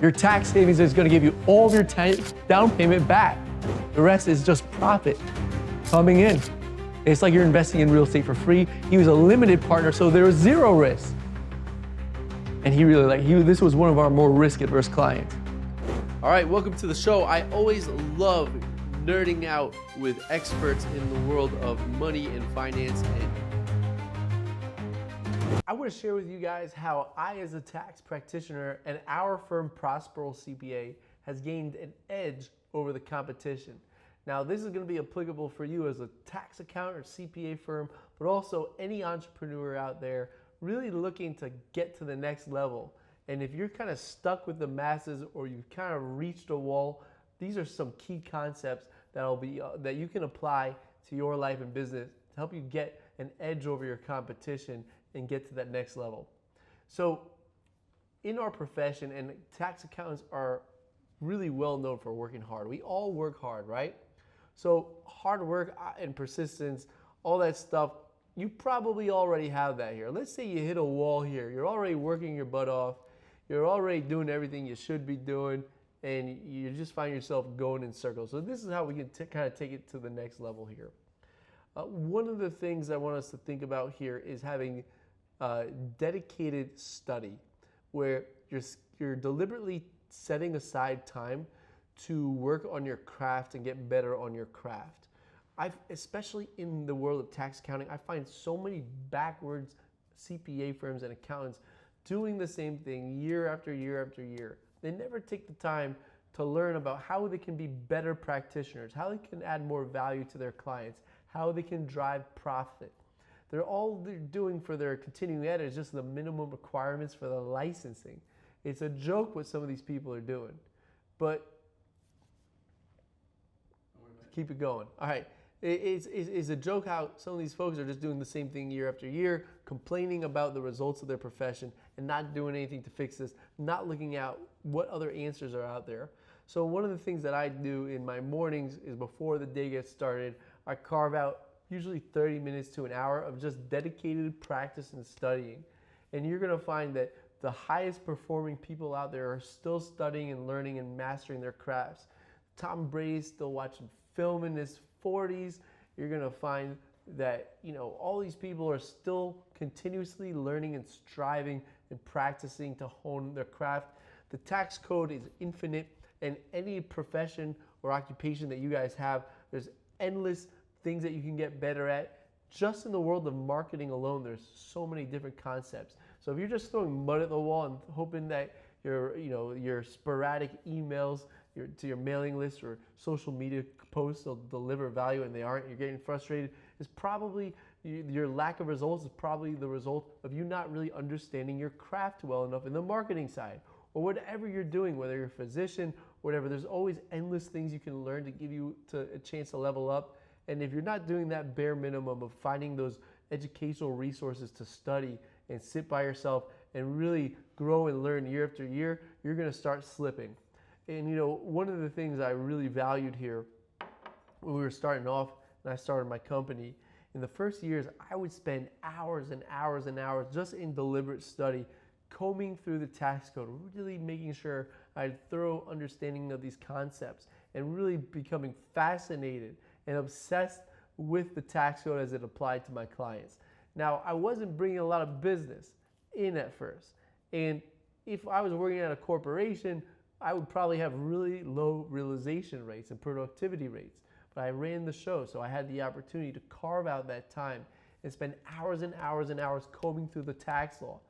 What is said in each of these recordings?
Your tax savings is going to give you all of your down payment back. The rest is just profit coming in. It's like you're investing in real estate for free. He was a limited partner, so there was zero risk. And he really this was one of our more risk-averse clients. All right, welcome to the show. I always love nerding out with experts in the world of money and finance. I want to share with you guys how I, as a tax practitioner, and our firm Prospertax CPA has gained an edge over the competition. Now, this is going to be applicable for you as a tax accountant or CPA firm, but also any entrepreneur out there really looking to get to the next level. And if you're kind of stuck with the masses or you've kind of reached a wall, these are some key concepts that you can apply to your life and business to help you get an edge over your competition and get to that next level. So in our profession, and tax accountants are really well known for working hard. We all work hard, right? So hard work and persistence, all that stuff, you probably already have that here. Let's say you hit a wall here. You're already working your butt off. You're already doing everything you should be doing, and you just find yourself going in circles. So this is how we can kind of take it to the next level here. One of the things I want us to think about here is having dedicated study, where you're deliberately setting aside time to work on your craft and get better on your craft. Especially in the world of tax accounting, I find so many backwards CPA firms and accountants doing the same thing year after year after year. They never take the time to learn about how they can be better practitioners, how they can add more value to their clients, how they can drive profit. They're doing for their continuing ed is just the minimum requirements for the licensing. It's a joke what some of these people are doing, but keep it going. All right. It's a joke how some of these folks are just doing the same thing year after year, complaining about the results of their profession and not doing anything to fix this, not looking at what other answers are out there. So one of the things that I do in my mornings is before the day gets started, I carve out usually 30 minutes to an hour of just dedicated practice and studying. And you're going to find that the highest performing people out there are still studying and learning and mastering their crafts. Tom Brady's still watching film in his 40s. You're going to find that, all these people are still continuously learning and striving and practicing to hone their craft. The tax code is infinite, and any profession or occupation that you guys have, there's endless things that you can get better at. Just in the world of marketing alone, there's so many different concepts. So if you're just throwing mud at the wall and hoping that your sporadic emails to your mailing list or social media posts will deliver value and they aren't, you're getting frustrated, is probably your lack of results is probably the result of you not really understanding your craft well enough in the marketing side. Or whatever you're doing, whether you're a physician, whatever, there's always endless things you can learn to give you a chance to level up. And if you're not doing that bare minimum of finding those educational resources to study and sit by yourself and really grow and learn year after year, you're going to start slipping. And one of the things I really valued here when we were starting off and I started my company, in the first years, I would spend hours and hours and hours just in deliberate study, combing through the tax code, really making sure I had a thorough understanding of these concepts and really becoming fascinated and obsessed with the tax code as it applied to my clients. Now, I wasn't bringing a lot of business in at first. And if I was working at a corporation, I would probably have really low realization rates and productivity rates. But I ran the show, so I had the opportunity to carve out that time and spend hours and hours and hours combing through the tax law.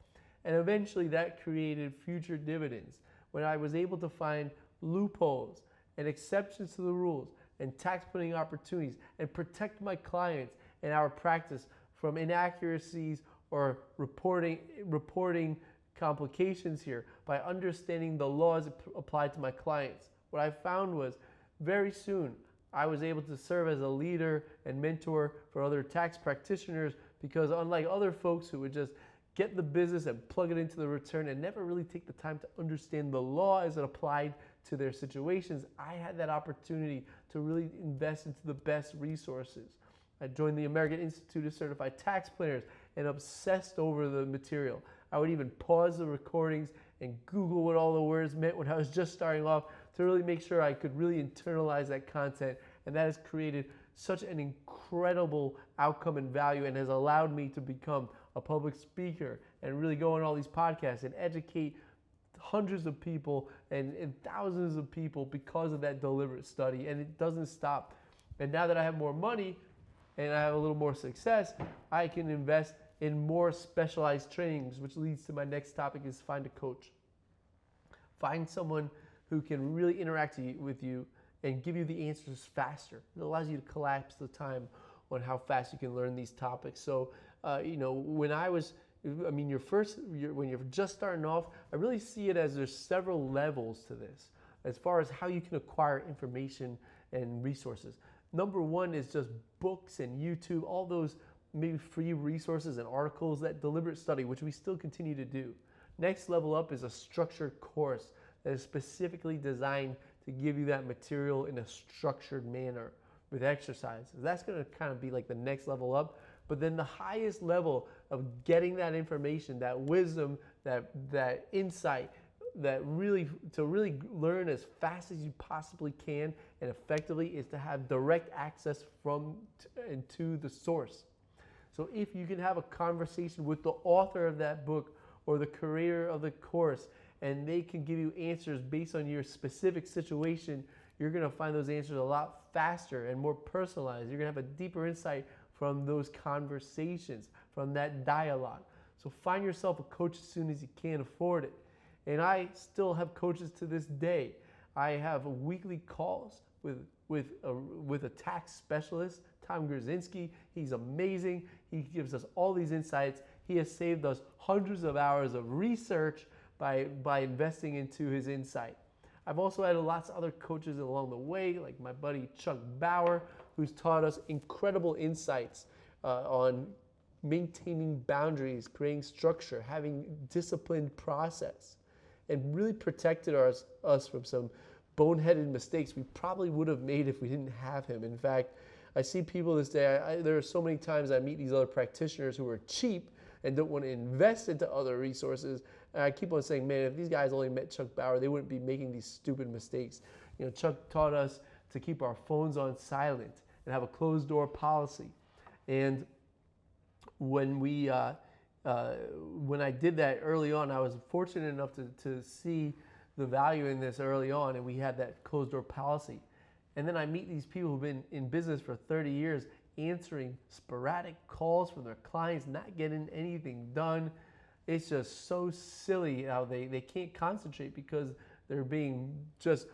And eventually that created future dividends when I was able to find loopholes and exceptions to the rules and tax planning opportunities and protect my clients and our practice from inaccuracies or reporting complications here by understanding the laws applied to my clients. What I found was very soon I was able to serve as a leader and mentor for other tax practitioners, because unlike other folks who would just get the business and plug it into the return and never really take the time to understand the law as it applied to their situations, I had that opportunity to really invest into the best resources. I joined the American Institute of Certified Tax Planners and obsessed over the material. I would even pause the recordings and Google what all the words meant when I was just starting off to really make sure I could really internalize that content. And that has created such an incredible outcome and value, and has allowed me to become a public speaker and really go on all these podcasts and educate hundreds of people and thousands of people because of that deliberate study. And it doesn't stop. And now that I have more money and I have a little more success, I can invest in more specialized trainings, which leads to my next topic is find a coach. Find someone who can really interact with you and give you the answers faster. It allows you to collapse the time on how fast you can learn these topics. So, when when you're just starting off, I really see it as there's several levels to this as far as how you can acquire information and resources. Number one is just books and YouTube, all those maybe free resources and articles, that deliberate study, which we still continue to do. Next level up is a structured course that is specifically designed to give you that material in a structured manner with exercises. That's going to kind of be like the next level up. But then the highest level of getting that information, that wisdom, that insight, to really learn as fast as you possibly can and effectively, is to have direct access to the source. So if you can have a conversation with the author of that book or the creator of the course, and they can give you answers based on your specific situation, you're going to find those answers a lot faster and more personalized. You're going to have a deeper insight from those conversations, from that dialogue. So find yourself a coach as soon as you can afford it. And I still have coaches to this day. I have weekly calls with a tax specialist, Tom Grzinski. He's amazing. He gives us all these insights. He has saved us hundreds of hours of research by investing into his insight. I've also had lots of other coaches along the way, like my buddy Chuck Bauer, who's taught us incredible insights on maintaining boundaries, creating structure, having disciplined process, and really protected us from some boneheaded mistakes we probably would have made if we didn't have him. In fact, I see people this day, there are so many times I meet these other practitioners who are cheap and don't want to invest into other resources. And I keep on saying, man, if these guys only met Chuck Bauer, they wouldn't be making these stupid mistakes. Chuck taught us to keep our phones on silent and have a closed door policy. And when I did that early on, I was fortunate enough to see the value in this early on, and we had that closed door policy. And then I meet these people who've been in business for 30 years, answering sporadic calls from their clients, not getting anything done. It's just so silly how they can't concentrate because they're being just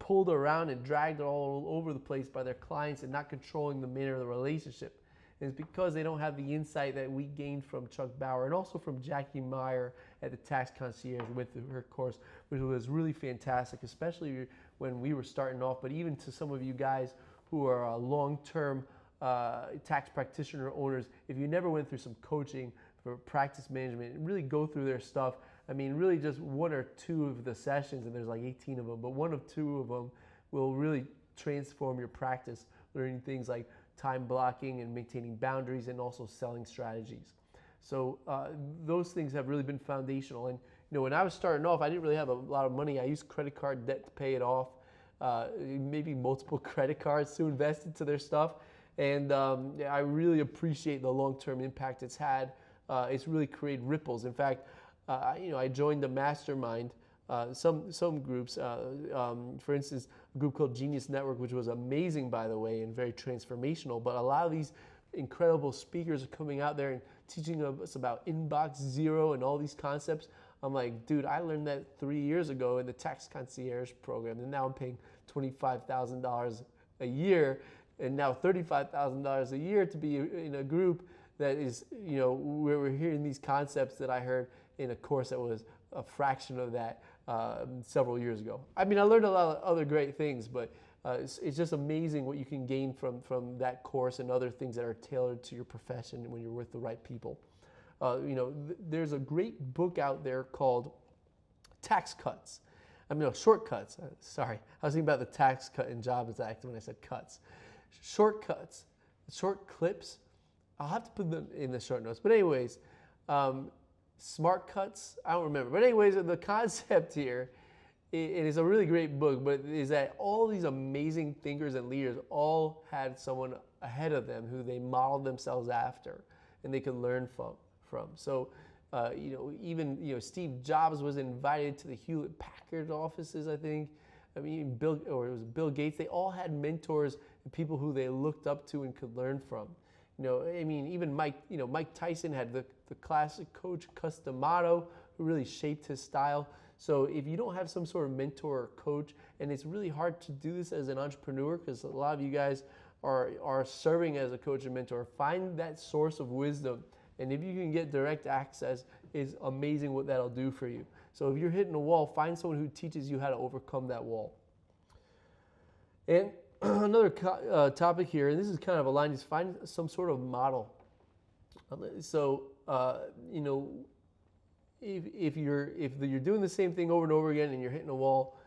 pulled around and dragged all over the place by their clients and not controlling the manner of the relationship. And it's because they don't have the insight that we gained from Chuck Bauer and also from Jackie Meyer at the Tax Concierge with her course, which was really fantastic, especially when we were starting off, but even to some of you guys who are long-term tax practitioner owners, if you never went through some coaching for practice management, really go through their stuff. I mean, really just one or two of the sessions, and there's like 18 of them, but one of two of them will really transform your practice, learning things like time blocking and maintaining boundaries and also selling strategies. So those things have really been foundational. And when I was starting off, I didn't really have a lot of money. I used credit card debt to pay it off, maybe multiple credit cards to invest into their stuff. And I really appreciate the long-term impact it's had. It's really created ripples. In fact, I joined the mastermind, some groups, for instance, a group called Genius Network, which was amazing, by the way, and very transformational. But a lot of these incredible speakers are coming out there and teaching us about inbox zero and all these concepts. I'm like, dude, I learned that 3 years ago in the Tax Concierge program, and now I'm paying $25,000 a year, and now $35,000 a year to be in a group that is, where we're hearing these concepts that I heard in a course that was a fraction of that several years ago. I mean, I learned a lot of other great things, but it's just amazing what you can gain from that course and other things that are tailored to your profession when you're with the right people. There's a great book out there called Shortcuts. Sorry, I was thinking about the Tax Cut and Jobs Act when I said cuts. Shortcuts, short clips. I'll have to put them in the short notes. But anyways, smart cuts. I don't remember. But anyways, the concept here, it is a really great book, but is that all these amazing thinkers and leaders all had someone ahead of them who they modeled themselves after and they could learn from. So, even Steve Jobs was invited to the Hewlett Packard offices, I think. I mean, it was Bill Gates. They all had mentors and people who they looked up to and could learn from. Even Mike Tyson had the classic coach Customato, who really shaped his style. So if you don't have some sort of mentor or coach, and it's really hard to do this as an entrepreneur because a lot of you guys are serving as a coach and mentor, find that source of wisdom. And if you can get direct access, it's amazing what that'll do for you. So if you're hitting a wall, find someone who teaches you how to overcome that wall. And another topic here, and this is kind of aligned, is find some sort of model. So, if you're doing the same thing over and over again and you're hitting a wall,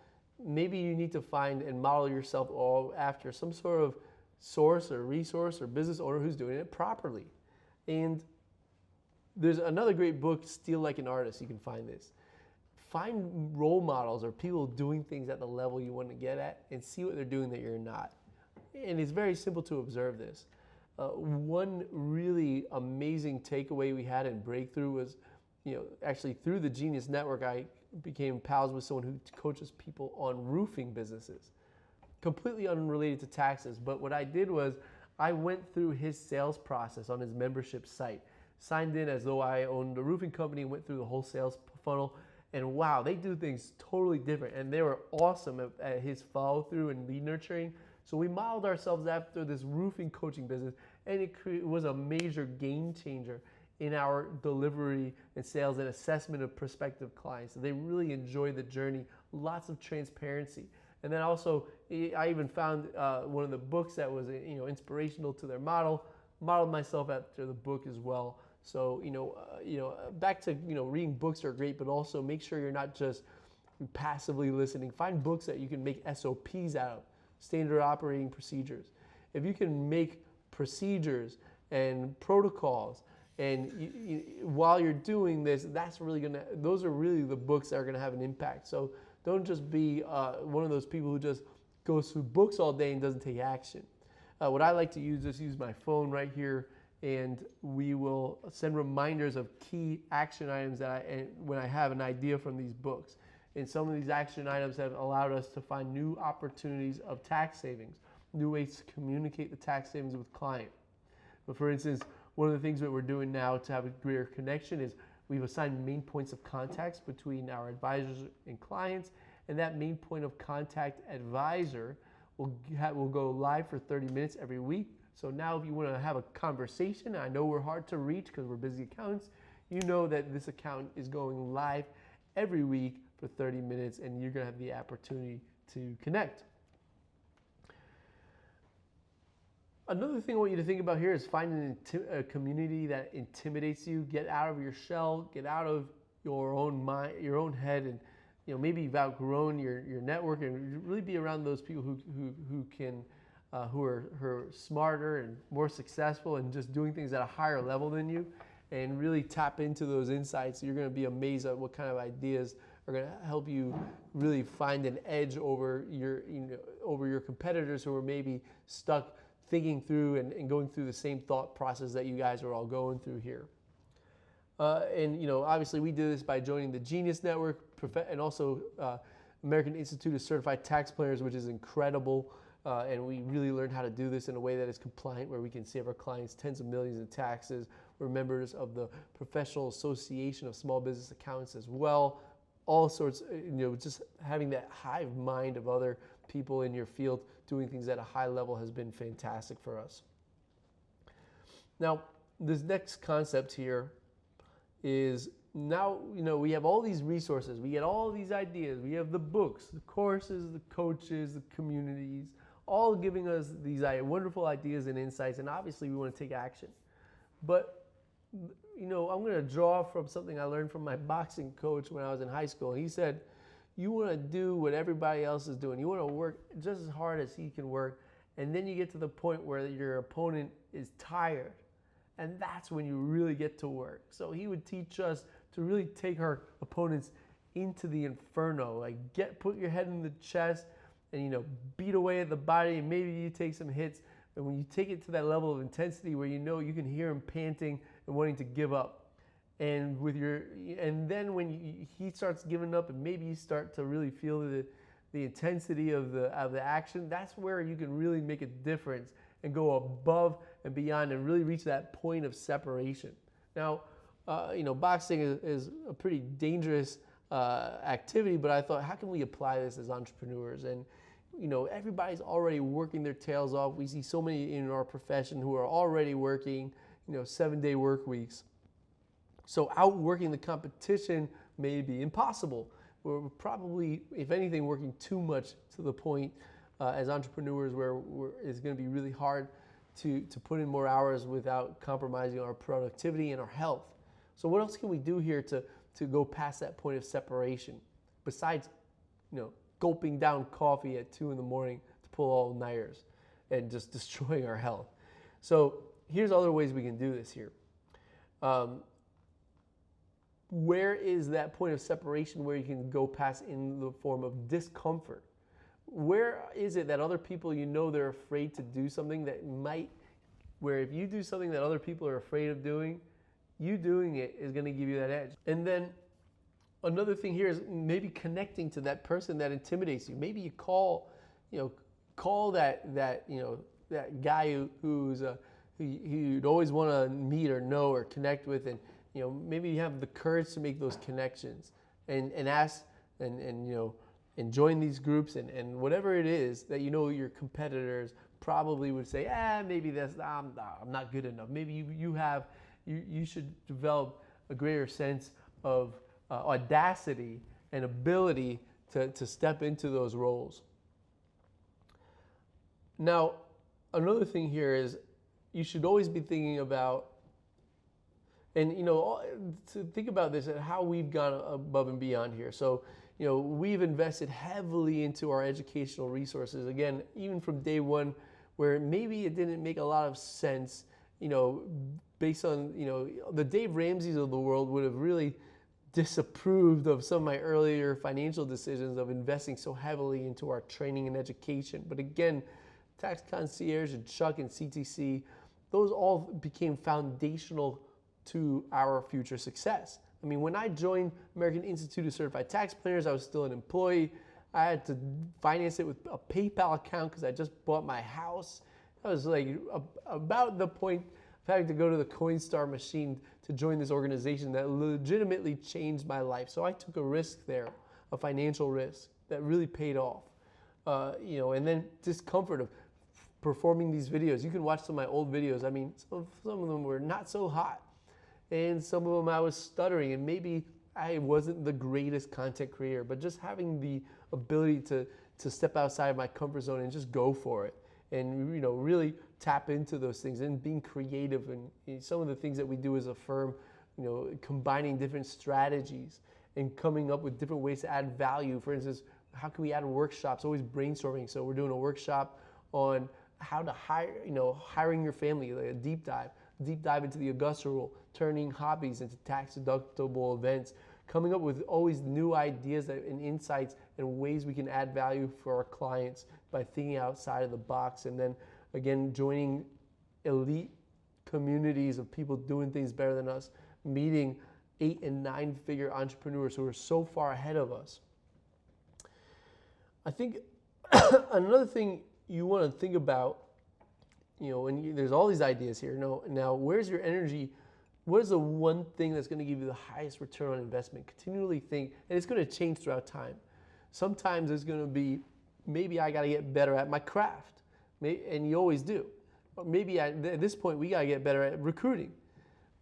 maybe you need to find and model yourself all after some sort of source or resource or business owner who's doing it properly. And there's another great book, Steal Like an Artist. You can find this. Find role models or people doing things at the level you want to get at and see what they're doing that you're not. And it's very simple to observe this. One really amazing takeaway we had in Breakthrough was, actually through the Genius Network, I became pals with someone who coaches people on roofing businesses. Completely unrelated to taxes, but what I did was I went through his sales process on his membership site, signed in as though I owned a roofing company, went through the whole sales funnel, and wow, they do things totally different, and they were awesome at his follow-through and lead nurturing. So we modeled ourselves after this roofing coaching business, and it was a major game changer in our delivery and sales and assessment of prospective clients. So they really enjoyed the journey, lots of transparency. And then also, I even found one of the books that was inspirational to their modeled myself after the book as well. So, back to, reading books are great, but also make sure you're not just passively listening. Find books that you can make SOPs out of, standard operating procedures. If you can make procedures and protocols, and while you're doing this, those are really the books that are gonna have an impact. So don't just be one of those people who just goes through books all day and doesn't take action. What I like to use my phone right here, and we will send reminders of key action items when I have an idea from these books. And some of these action items have allowed us to find new opportunities of tax savings, new ways to communicate the tax savings with client. But for instance, one of the things that we're doing now to have a greater connection is we've assigned main points of contacts between our advisors and clients, and that main point of contact advisor will go live for 30 minutes every week. So now if you want to have a conversation, I know we're hard to reach because we're busy accountants, you know that this account is going live every week for 30 minutes and you're going to have the opportunity to connect. Another thing I want you to think about here is finding a community that intimidates you. Get out of your shell, get out of your own mind, your own head, and maybe you've outgrown your network, and really be around those people who are smarter and more successful and just doing things at a higher level than you, and really tap into those insights. You're going to be amazed at what kind of ideas are going to help you really find an edge over your competitors who are maybe stuck thinking through and going through the same thought process that you guys are all going through here. Obviously we did this by joining the Genius Network and also American Institute of Certified Tax Planners, which is incredible. And we really learned how to do this in a way that is compliant, where we can save our clients tens of millions in taxes. We're members of the Professional Association of Small Business Accountants as well. All sorts, just having that hive mind of other people in your field doing things at a high level has been fantastic for us. Now, this next concept here is now, we have all these resources, we get all these ideas, we have the books, the courses, the coaches, the communities, all giving us these wonderful ideas and insights, and obviously we want to take action. But, I'm going to draw from something I learned from my boxing coach when I was in high school. He said, you want to do what everybody else is doing. You want to work just as hard as he can work, and then you get to the point where your opponent is tired, and that's when you really get to work. So he would teach us to really take our opponents into the inferno. Like put your head in the chest and beat away at the body, and maybe you take some hits. And when you take it to that level of intensity where you can hear him panting and wanting to give up, and then when he starts giving up, and maybe you start to really feel the intensity of the action, that's where you can really make a difference and go above and beyond and really reach that point of separation. Now, boxing is a pretty dangerous activity, but I thought, how can we apply this as entrepreneurs? And everybody's already working their tails off. We see so many in our profession who are already working 7-day work weeks. So outworking the competition may be impossible. We're probably, if anything, working too much to the point as entrepreneurs where it's going to be really hard to put in more hours without compromising our productivity and our health. So what else can we do here to go past that point of separation besides gulping down coffee at 2 in the morning to pull all-nighters and just destroying our health? So here's other ways we can do this here. Where is that point of separation where you can go past in the form of discomfort? Where is it that other people, they're afraid to do something where if you do something that other people are afraid of doing, you doing it is going to give you that edge. And then another thing here is maybe connecting to that person that intimidates you. Maybe you call that guy who you'd always want to meet or know or connect with, and maybe you have the courage to make those connections and ask and join these groups and whatever it is that your competitors probably would say, maybe I'm not good enough. Maybe you should develop a greater sense of audacity and ability to step into those roles. Now, another thing here is you should always be thinking about, and to think about this and how we've gone above and beyond here. So, we've invested heavily into our educational resources. Again, even from day one, where maybe it didn't make a lot of sense, based on, the Dave Ramseys of the world would have really disapproved of some of my earlier financial decisions of investing so heavily into our training and education. But again, Tax Concierge and Chuck and CTC, those all became foundational to our future success. I mean, when I joined American Institute of Certified Tax Planners, I was still an employee. I had to finance it with a PayPal account because I just bought my house. I was like about the point of having to go to the Coinstar machine to join this organization that legitimately changed my life. So I took a risk there, a financial risk that really paid off. And then discomfort of performing these videos. You can watch some of my old videos. I mean, some of them were not so hot. And some of them I was stuttering, and maybe I wasn't the greatest content creator, but just having the ability to step outside of my comfort zone and just go for it, and really tap into those things and being creative. And some of the things that we do as a firm, combining different strategies and coming up with different ways to add value. For instance, how can we add workshops? Always brainstorming. So we're doing a workshop on how to hiring your family, like a deep dive into the Augusta rule, turning hobbies into tax-deductible events, coming up with always new ideas and insights and ways we can add value for our clients by thinking outside of the box. And then, again, joining elite communities of people doing things better than us, meeting 8- and 9-figure entrepreneurs who are so far ahead of us. I think another thing you want to think about, there's all these ideas here. Now, where's your energy? What is the one thing that's going to give you the highest return on investment? Continually think, and it's going to change throughout time. Sometimes it's going to be, maybe I got to get better at my craft, and you always do. Or maybe at this point, we got to get better at recruiting.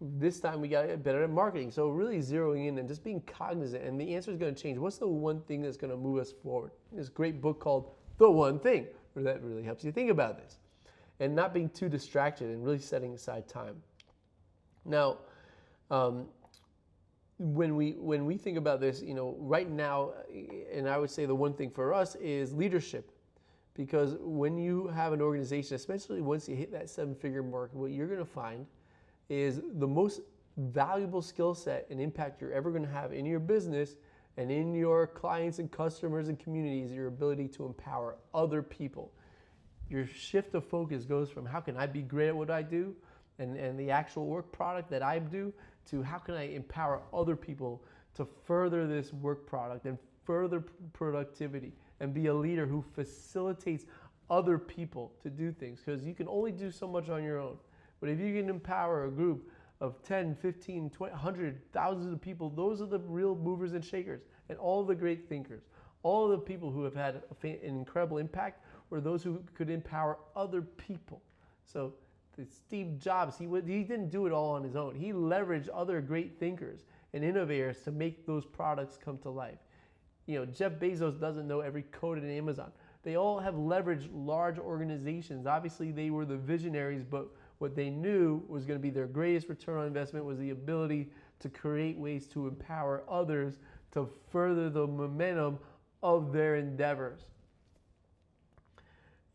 This time, we got to get better at marketing. So really zeroing in and just being cognizant, and the answer is going to change. What's the one thing that's going to move us forward? There's a great book called The One Thing, where that really helps you think about this. And not being too distracted and really setting aside time. Now, when we think about this, right now, and I would say the one thing for us is leadership. Because when you have an organization, especially once you hit that 7-figure mark, what you're going to find is the most valuable skill set and impact you're ever going to have in your business and in your clients and customers and communities, your ability to empower other people. Your shift of focus goes from how can I be great at what I do and the actual work product that I do to how can I empower other people to further this work product and further productivity and be a leader who facilitates other people to do things, because you can only do so much on your own. But if you can empower a group of 10, 15, 20, 100, thousands of people, those are the real movers and shakers. And all the great thinkers, all the people who have had an incredible impact were those who could empower other people. So Steve Jobs, he didn't do it all on his own. He leveraged other great thinkers and innovators to make those products come to life. You know, Jeff Bezos doesn't know every code in Amazon. They all have leveraged large organizations. Obviously, they were the visionaries, but what they knew was going to be their greatest return on investment was the ability to create ways to empower others to further the momentum of their endeavors.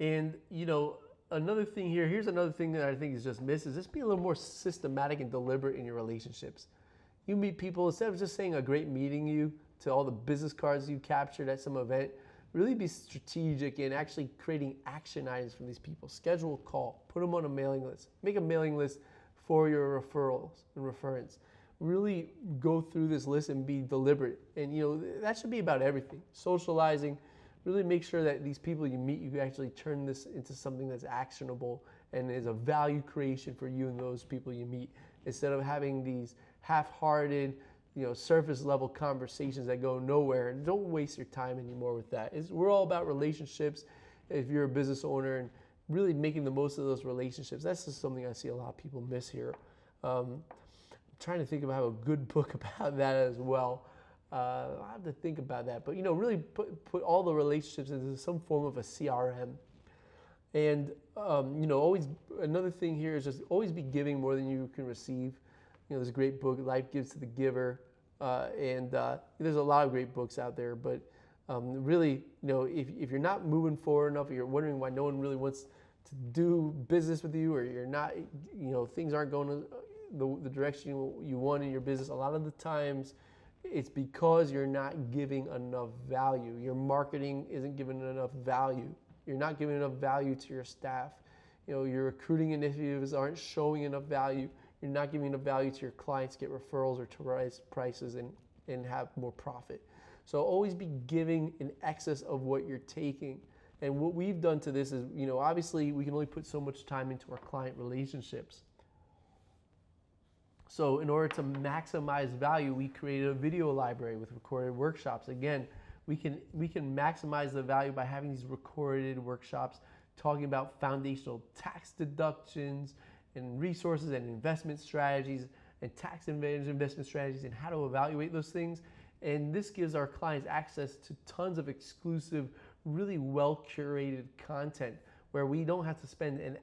And, you know, another thing here's another thing that I think is just missed, is just be a little more systematic and deliberate in your relationships. You meet people, instead of just saying a great meeting you to all the business cards you captured at some event, really be strategic in actually creating action items from these people. Schedule a call, put them on a mailing list, make a mailing list for your referrals and referrals. Really go through this list and be deliberate. And you know, that should be about everything. Socializing, really make sure that these people you meet, you actually turn this into something that's actionable and is a value creation for you and those people you meet, instead of having these half-hearted, you know, surface level conversations that go nowhere. And don't waste your time anymore with that. We're all about relationships. If you're a business owner, and really making the most of those relationships. That's just something I see a lot of people miss here. I'm trying to think about a good book about that as well. I have to think about that, but you know, really put all the relationships into some form of a CRM. And you know, always, another thing here is just always be giving more than you can receive. You know, there's a great book, Life Gives to the Giver, and there's a lot of great books out there. But really, you know, if you're not moving forward enough, or you're wondering why no one really wants to do business with you, or you're not, you know, things aren't going the direction you want in your business, a lot of the times it's because you're not giving enough value. Your marketing isn't giving enough value. You're not giving enough value to your staff. You know, your recruiting initiatives aren't showing enough value. You're not giving enough value to your clients to get referrals or to raise prices and have more profit. So always be giving in excess of what you're taking. And what we've done to this is, you know, obviously we can only put so much time into our client relationships. So in order to maximize value, we created a video library with recorded workshops. Again, we can maximize the value by having these recorded workshops talking about foundational tax deductions and resources and investment strategies and tax advantage investment strategies and how to evaluate those things. And this gives our clients access to tons of exclusive, really well curated content where we don't have to spend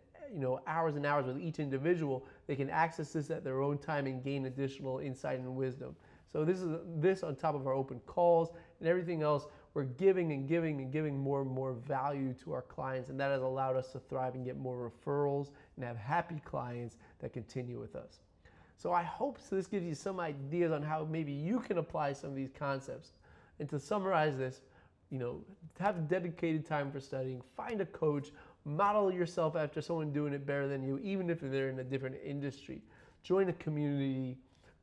hours and hours with each individual. They can access this at their own time and gain additional insight and wisdom. So this on top of our open calls and everything else, we're giving and giving and giving more and more value to our clients, and that has allowed us to thrive and get more referrals and have happy clients that continue with us. So I hope this gives you some ideas on how maybe you can apply some of these concepts. And to summarize this, you know, have dedicated time for studying, find a coach, model yourself after someone doing it better than you, even if they're in a different industry. Join a community.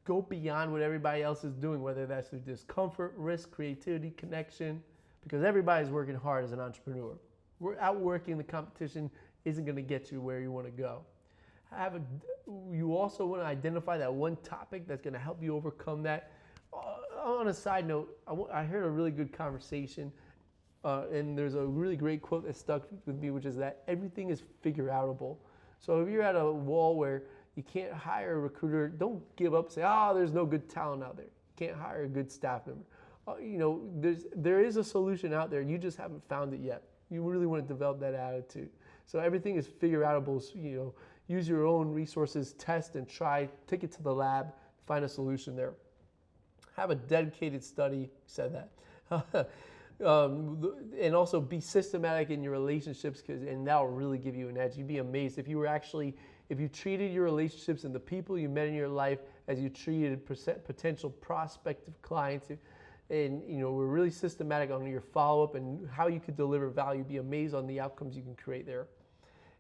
Go beyond what everybody else is doing, whether that's through discomfort, risk, creativity, connection, because everybody's working hard as an entrepreneur. We're outworking the competition isn't going to get you where you want to go. You also want to identify that one topic that's going to help you overcome that. On a side note, I heard a really good conversation, and there's a really great quote that stuck with me, which is that everything is figure-outable. So if you're at a wall where you can't hire a recruiter, don't give up. Say, there's no good talent out there. You can't hire a good staff member. You know, there is a solution out there. You just haven't found it yet. You really want to develop that attitude. So everything is figure-outable. So, you know, use your own resources, test and try, take it to the lab, find a solution there. Have a dedicated study, said that. And also be systematic in your relationships, and that'll really give you an edge. You'd be amazed if you were actually if you treated your relationships and the people you met in your life as you treated potential prospective clients, and we're really systematic on your follow-up and how you could deliver value, be amazed on the outcomes you can create there,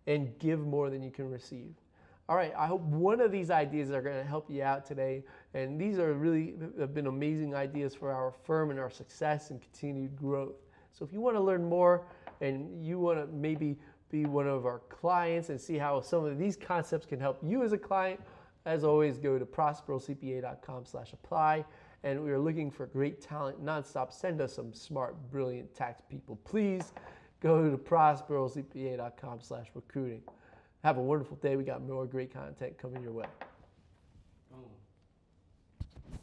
and give more than you can receive. All right, I hope one of these ideas are going to help you out today. And these are really have been amazing ideas for our firm and our success and continued growth. So if you want to learn more and you want to maybe be one of our clients and see how some of these concepts can help you as a client, as always, go to prosperalcpa.com/apply. And we are looking for great talent nonstop. Send us some smart, brilliant tax people. Please go to prosperalcpa.com/recruiting. Have a wonderful day. We got more great content coming your way.